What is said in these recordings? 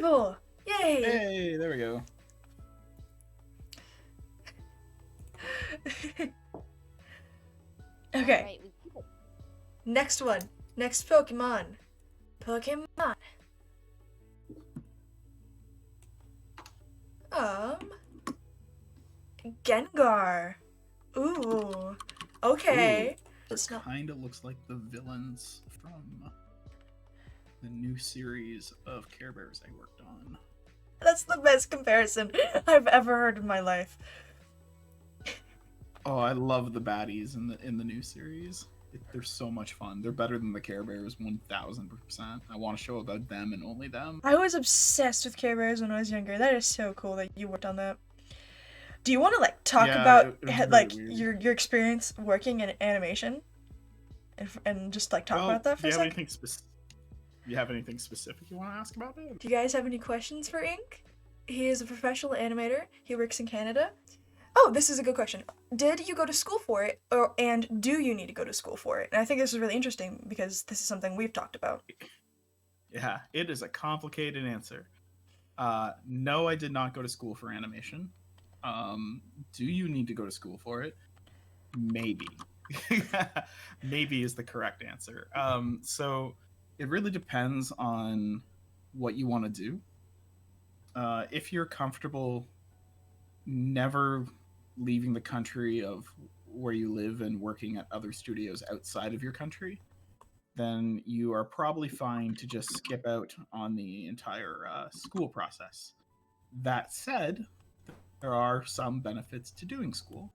Wonderful! Yay! Hey, there we go. Okay. Alright, we did it. Next one. Next Pokemon. Gengar. Ooh. Okay. It's not. Kind of looks like the villains from the new series of Care Bears I worked on. That's the best comparison I've ever heard in my life. Oh, I love the baddies in the new series. They're so much fun. They're better than the Care Bears 1000%. I want to show about them and only them. I was obsessed with Care Bears when I was younger. That is so cool that you worked on that. Do you want to talk about it was really weird. your experience working in animation, and just talk about that for a second? Do you have anything specific you want to ask about it? Do you guys have any questions for Ink? He is a professional animator. He works in Canada. Oh, this is a good question. Did you go to school for it, and do you need to go to school for it? And I think this is really interesting because this is something we've talked about. Yeah, it is a complicated answer. No, I did not go to school for animation. Do you need to go to school for it? Maybe. Maybe is the correct answer. So it really depends on what you want to do. If you're comfortable never leaving the country of where you live and working at other studios outside of your country, then you are probably fine to just skip out on the entire school process. That said, there are some benefits to doing school.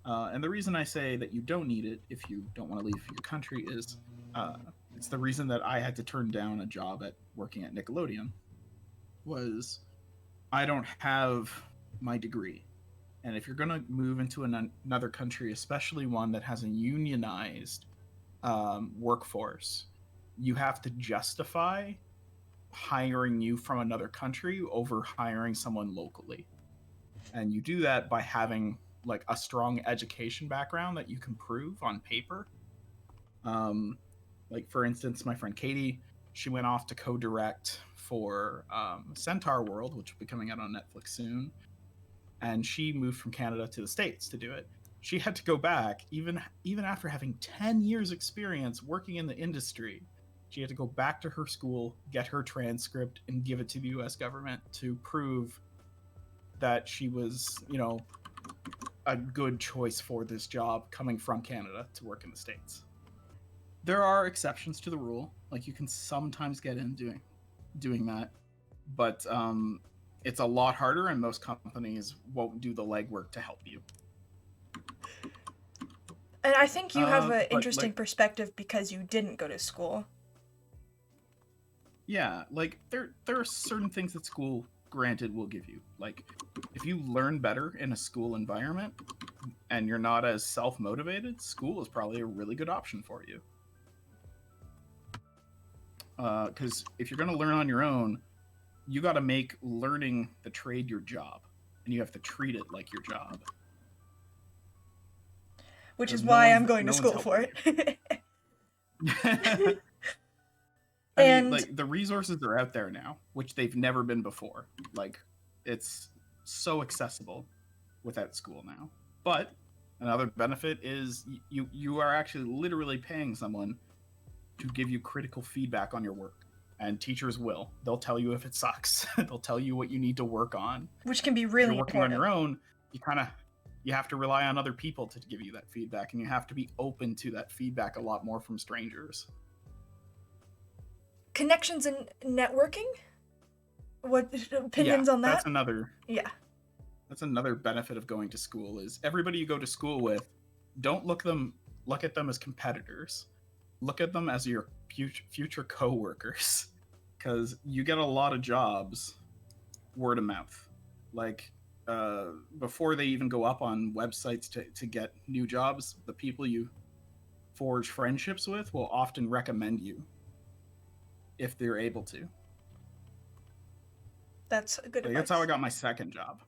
And the reason I say that you don't need it if you don't want to leave your country is it's the reason that I had to turn down a job at working at Nickelodeon was I don't have my degree. And if you're going to move into another country, especially one that has a unionized workforce, you have to justify hiring you from another country over hiring someone locally. And you do that by having a strong education background that you can prove on paper. For instance, my friend Katie, she went off to co-direct for Centaur World, which will be coming out on Netflix soon. And she moved from Canada to the States to do it. She had to go back, even after having 10 years experience working in the industry. She had to go back to her school, get her transcript, and give it to the US government to prove that she was, a good choice for this job coming from Canada to work in the States. There are exceptions to the rule. You can sometimes get in doing that. But it's a lot harder, and most companies won't do the legwork to help you. And I think you have an interesting perspective because you didn't go to school. Yeah, there are certain things that school, granted, will give you. If you learn better in a school environment and you're not as self-motivated, school is probably a really good option for you. Because if you're going to learn on your own, you got to make learning the trade your job, and you have to treat it like your job. Which is why I'm going to school for it. The resources are out there now, which they've never been before. It's so accessible without school now. But another benefit is you are actually literally paying someone to give you critical feedback on your work. And teachers will. They'll tell you if it sucks. They'll tell you what you need to work on. Which can be really important. If you're working important. on your own, you have to rely on other people to give you that feedback, and you have to be open to that feedback a lot more from strangers. Connections and networking? What opinions on that? That's another benefit of going to school is everybody you go to school with, don't look at them as competitors. Look at them as your future co-workers, because you get a lot of jobs word of mouth. Before they even go up on websites to get new jobs, the people you forge friendships with will often recommend you if they're able to. That's a good advice. That's how I got my second job.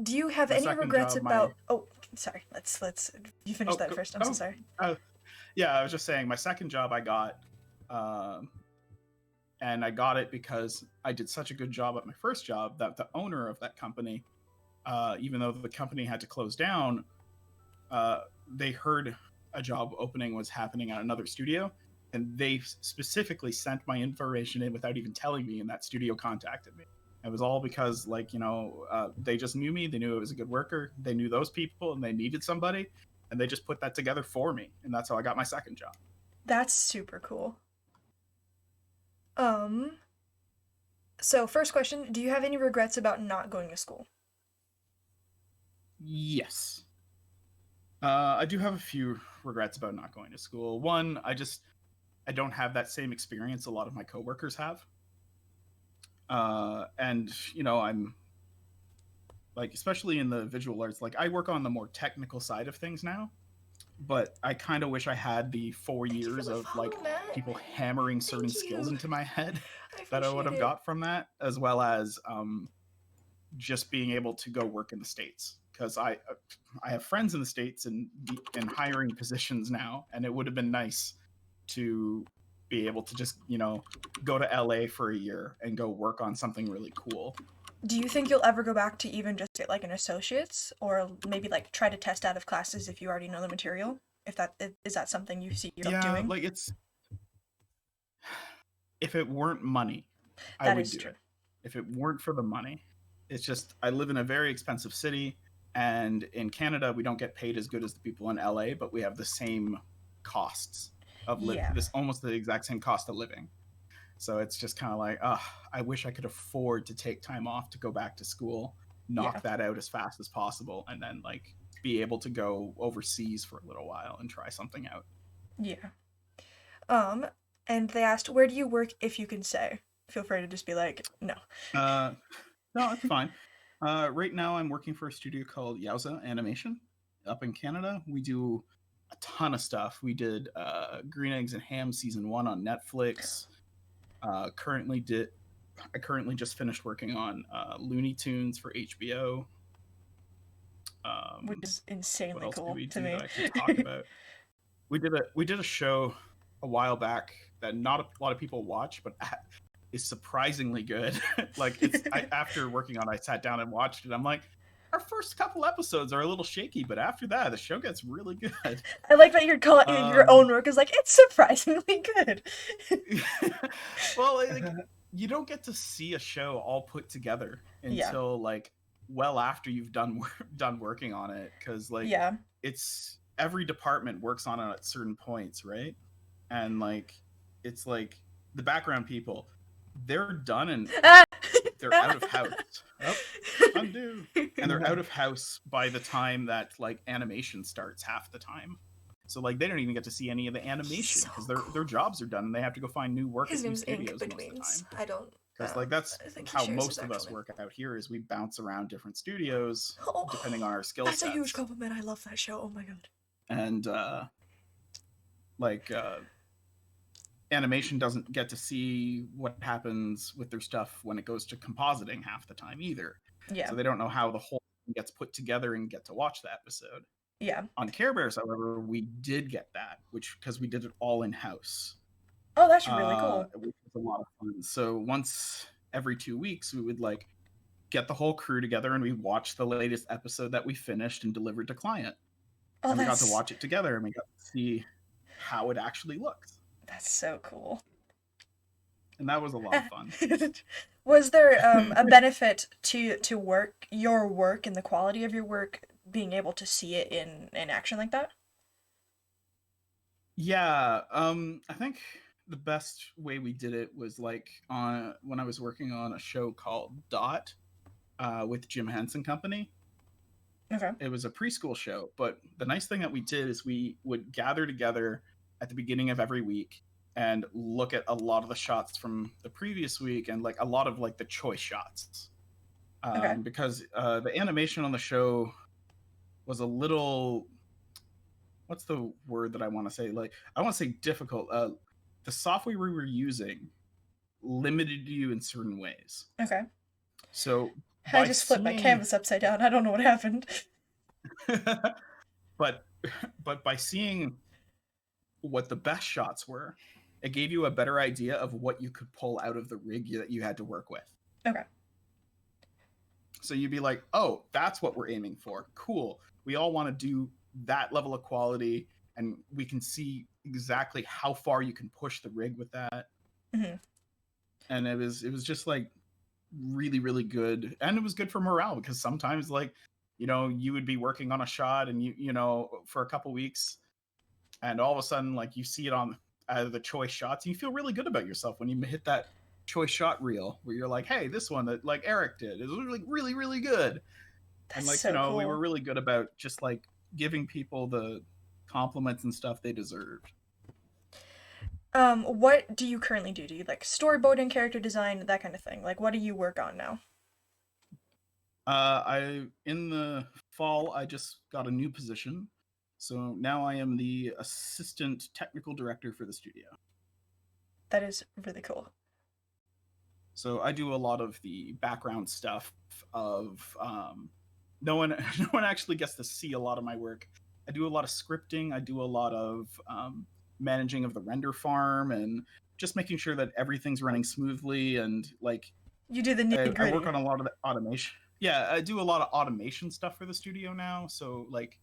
Do you have any regrets about... Oh, sorry. Let's... You finish that first. I'm so sorry. Yeah, I was just saying, my second job I got And I got it because I did such a good job at my first job that the owner of that company, even though the company had to close down, they heard a job opening was happening at another studio, and they specifically sent my information in without even telling me, and that studio contacted me. It was all because, like, they just knew me. They knew I was a good worker. They knew those people, and they needed somebody, and they just put that together for me, and that's how I got my second job. That's super cool. So first question, do you have any regrets about not going to school? Yes. I do have a few regrets about not going to school. One, I don't have that same experience a lot of my coworkers have. And I'm like, especially in the visual arts, like I work on the more technical side of things now, but I kind of wish I had the 4 years of like people hammering certain skills into my head that I would have got from that, as well as just being able to go work in the States, because I have friends in the States and hiring positions now, and it would have been nice to be able to just go to LA for a year and go work on something really cool. Do you think you'll ever go back to even just get like an associate's, or maybe like try to test out of classes if you already know the material? Is that something you see yourself doing? Like if it weren't money, I would do it. If it weren't for the money, it's just I live in a very expensive city, and in Canada we don't get paid as good as the people in LA, but we have the same costs of living. This almost the exact same cost of living. So it's just kind of like, I wish I could afford to take time off to go back to school, knock that out as fast as possible, and then like be able to go overseas for a little while and try something out. Yeah. And they asked, where do you work if you can say? Feel free to just be like, no. No, it's fine. Right now I'm working for a studio called Yowza Animation up in Canada. We do a ton of stuff. We did Green Eggs and Ham season 1 on Netflix. I currently just finished working on Looney Tunes for HBO. Which is insanely cool to me. That I can talk about? We did a show a while back that not a lot of people watch, but is surprisingly good. Like after working on it, I sat down and watched it. I'm like, our first couple episodes are a little shaky, but after that, the show gets really good. I like that you're calling your own work is like, it's surprisingly good. Well, like, you don't get to see a show all put together until like well after you've done working on it, because like it's every department works on it at certain points, right? And like it's like the background people, they're done and they're out of house. Undo. And they're out of house by the time that like animation starts half the time. So like they don't even get to see any of the animation because their jobs are done and they have to go find new work at new studios most of the time. I don't. Because like that's how most of us work out here, is we bounce around different studios depending on our skill sets. That's a huge compliment. I love that show. Oh my god. And animation doesn't get to see what happens with their stuff when it goes to compositing half the time either. So they don't know how the whole thing gets put together and get to watch the episode. On Care Bears, however, we did get that, because we did it all in-house. Oh, that's really cool. Which was a lot of fun. So once every 2 weeks, we would like get the whole crew together and we watched the latest episode that we finished and delivered to client. And we got to watch it together and we got to see how it actually looks. That's so cool. And that was a lot of fun. Was there a benefit to your work and the quality of your work, being able to see it in action like that? Yeah, I think the best way we did it was like when I was working on a show called Dot with Jim Henson Company. Okay. It was a preschool show, but the nice thing that we did is we would gather together at the beginning of every week and look at a lot of the shots from the previous week and like a lot of like the choice shots. Because the animation on the show was a little, what's the word that I want to say? Like, I want to say difficult. The software we were using limited you in certain ways. Okay. So I just flipped my canvas upside down. I don't know what happened. but by seeing what the best shots were it gave you a better idea of what you could pull out of the rig that you had to work with. Okay. So you'd be like, oh, that's what we're aiming for. Cool. We all want to do that level of quality, and we can see exactly how far you can push the rig with that. Mm-hmm. And it was just like really, really good. And it was good for morale, because sometimes, like, you know, you would be working on a shot and you know, for a couple weeks, and all of a sudden, like, you see it on the choice shots, and you feel really good about yourself when you hit that choice shot reel where you're like, hey, this one that like Eric did is really, really, really good. That's and like, so you know, cool. we were really good about just like giving people the compliments and stuff they deserved. What do you currently do? Do you like storyboarding, character design, that kind of thing? Like, what do you work on now? In the fall, I just got a new position. So now I am the assistant technical director for the studio. That is really cool. So I do a lot of the background stuff of no one actually gets to see a lot of my work. I do a lot of scripting. I do a lot of managing of the render farm and just making sure that everything's running smoothly, and like You do the nitty-gritty. I work on a lot of the automation. Yeah, I do a lot of automation stuff for the studio now. So like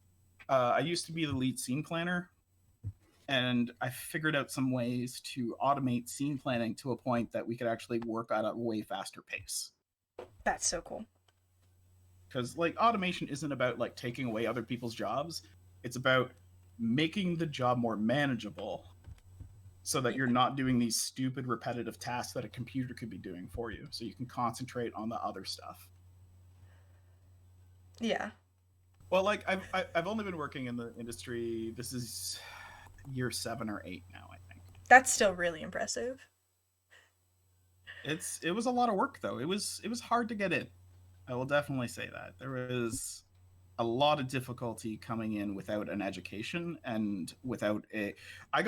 I used to be the lead scene planner, and I figured out some ways to automate scene planning to a point that we could actually work at a way faster pace. That's so cool. Because like automation isn't about like taking away other people's jobs. It's about making the job more manageable so that you're not doing these stupid repetitive tasks that a computer could be doing for you, so you can concentrate on the other stuff. Yeah. Well, like I've only been working in the industry. This is year 7 or 8 now, I think. That's still really impressive. It was a lot of work though. It was hard to get in. I will definitely say that. There was a lot of difficulty coming in without an education and without a I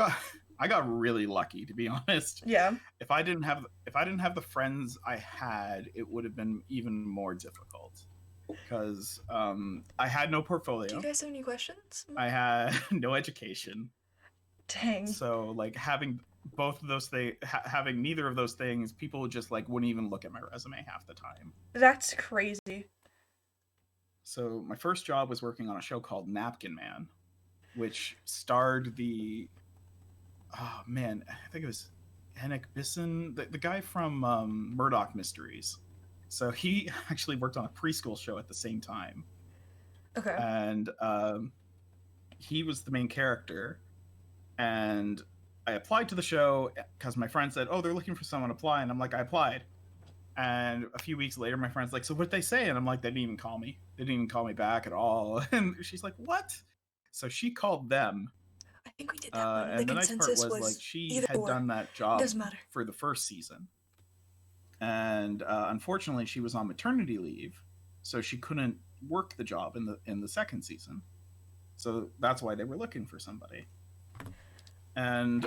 got really lucky, to be honest. Yeah. If I didn't have the friends I had, it would have been even more difficult. Because I had no portfolio. Do you guys have any questions? I had no education. Dang. So like having both of those things, having neither of those things, people just like wouldn't even look at my resume half the time. That's crazy. So my first job was working on a show called Napkin Man, which starred oh man, I think it was Henrik Bisson, the guy from Murdoch Mysteries. So he actually worked on a preschool show at the same time. Okay. And he was the main character. And I applied to the show because my friend said, oh, they're looking for someone to apply. And I'm like, I applied. And a few weeks later, my friend's like, so what'd they say? And I'm like, they didn't even call me. They didn't even call me back at all. And she's like, what? So she called them. I think we did that one. And the nice part was like she had done that job for the first season. And unfortunately, she was on maternity leave, so she couldn't work the job in the second season. So that's why they were looking for somebody. And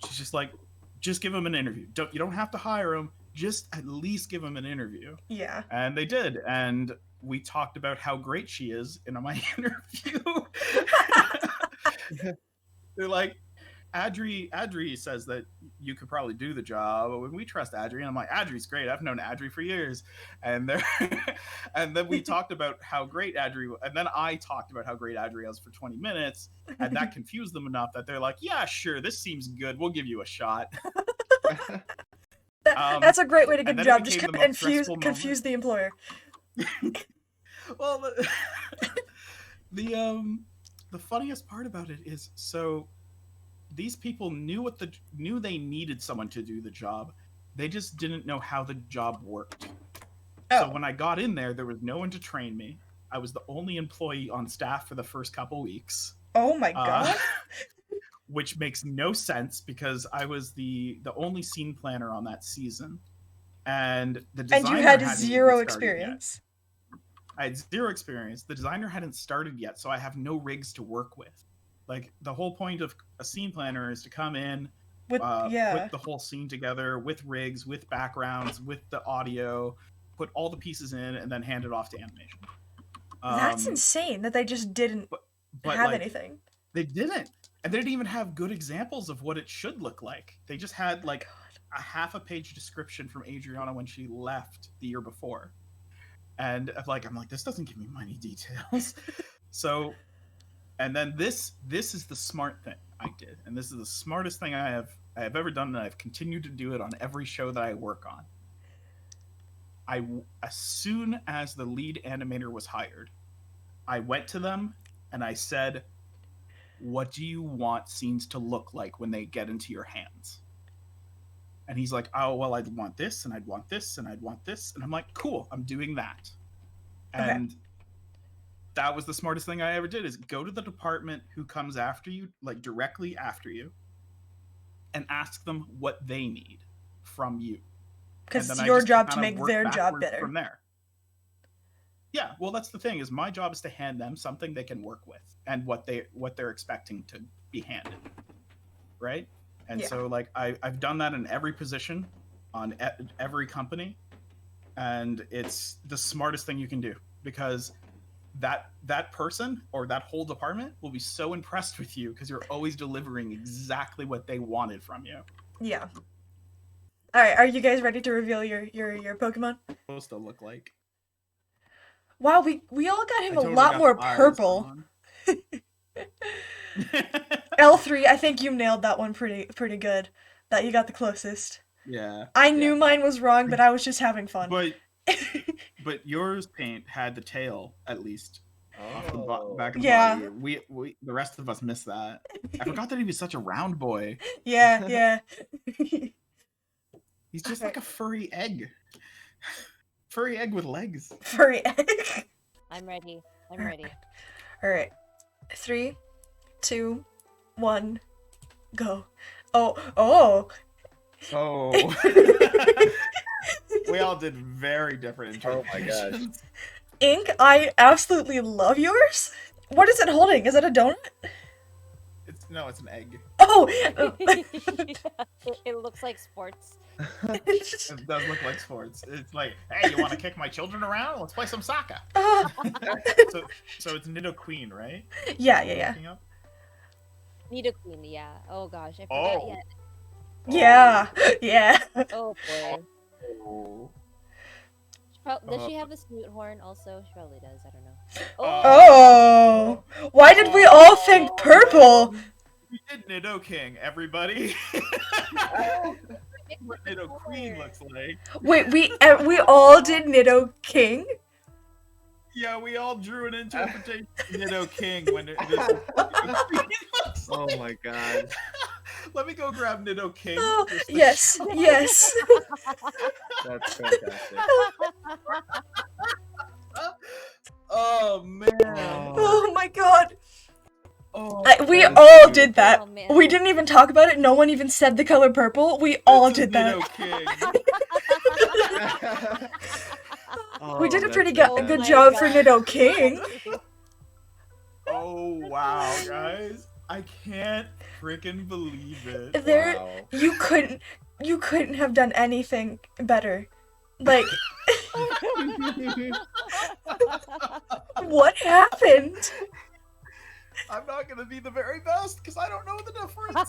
she's just like, just give him an interview. You don't have to hire him. Just at least give him an interview. Yeah. And they did. And we talked about how great she is in my interview. They're like, Adri says that you could probably do the job. When we trust Adri, and I'm like, Adri's great. I've known Adri for years. And and then we talked about how great Adri, and then I talked about how great Adri was for 20 minutes, and that confused them enough that they're like, yeah, sure, this seems good. We'll give you a shot. That's a great way to get a job. Just confuse the employer. Well, the funniest part about it is, so these people knew they needed someone to do the job. They just didn't know how the job worked. Oh. So when I got in there was no one to train me. I was the only employee on staff for the first couple weeks. Oh my god. Which makes no sense because I was the only scene planner on that season. And the designer you had zero experience. I had 0 experience. The designer hadn't started yet, so I have no rigs to work with. Like, the whole point of a scene planner is to come in, put the whole scene together with rigs, with backgrounds, with the audio, put all the pieces in, and then hand it off to animation. That's insane that they just didn't have anything. They didn't. And they didn't even have good examples of what it should look like. They just had like a half a page description from Adriana when she left the year before. And I'm like, this doesn't give me many details. So, and then this is the smart thing I did. And this is the smartest thing I have ever done, and I've continued to do it on every show that I work on. As soon as the lead animator was hired, I went to them and I said, what do you want scenes to look like when they get into your hands? And he's like, oh, well, I'd want this, and I'd want this, and I'd want this. And I'm like, cool, I'm doing that. Okay. And that was the smartest thing I ever did, is go to the department who comes after you, like directly after you, and ask them what they need from you. Because it's your job to make their job better. From there. Yeah, well, that's the thing, is my job is to hand them something they can work with and what they're expecting to be handed, right? And so, like, I've done that in every position on every company, and it's the smartest thing you can do, because that person or that whole department will be so impressed with you because you're always delivering exactly what they wanted from you. Yeah. All right, are you guys ready to reveal your Pokemon? Supposed to look like. Wow, we all got him a lot more purple. L3, I think you nailed that one pretty good. That you got the closest. Yeah. I knew mine was wrong, but I was just having fun. But yours paint had the tail at least. Off the back of the body. We the rest of us missed that. I forgot that he was such a round boy. Yeah. He's just like a furry egg. Furry egg with legs. Furry egg. I'm ready. All right. 3, 2, 1, go. Oh. We all did very different interpretations. Oh my gosh. Ink, I absolutely love yours. What is it holding? Is it a donut? It's an egg. Oh! It looks like sports. It does look like sports. It's like, hey, you want to kick my children around? Let's play some soccer. So it's Nidoqueen, right? Yeah. Nidoqueen, yeah. Oh gosh, I forgot yet. Yeah. Oh boy. Oh. Does she have a snoot horn also? She probably does, I don't know. Oh! Why did we all think purple? We did Nidoking, everybody. What Nidoqueen looks like. Wait, we all did Nidoking? Yeah, we all drew an interpretation of Nidoking when this looks like. Oh my god. Let me go grab Nidoking. Oh, yes. That's fantastic. Oh man. Oh my god. Oh, We all did that. Oh, man. We didn't even talk about it. No one even said the color purple. We all did that. We did a pretty good job for Nidoking. Oh wow, guys. I can't freaking believe it. Wow. You couldn't have done anything better. Like, what happened? I'm not gonna be the very best because I don't know the difference.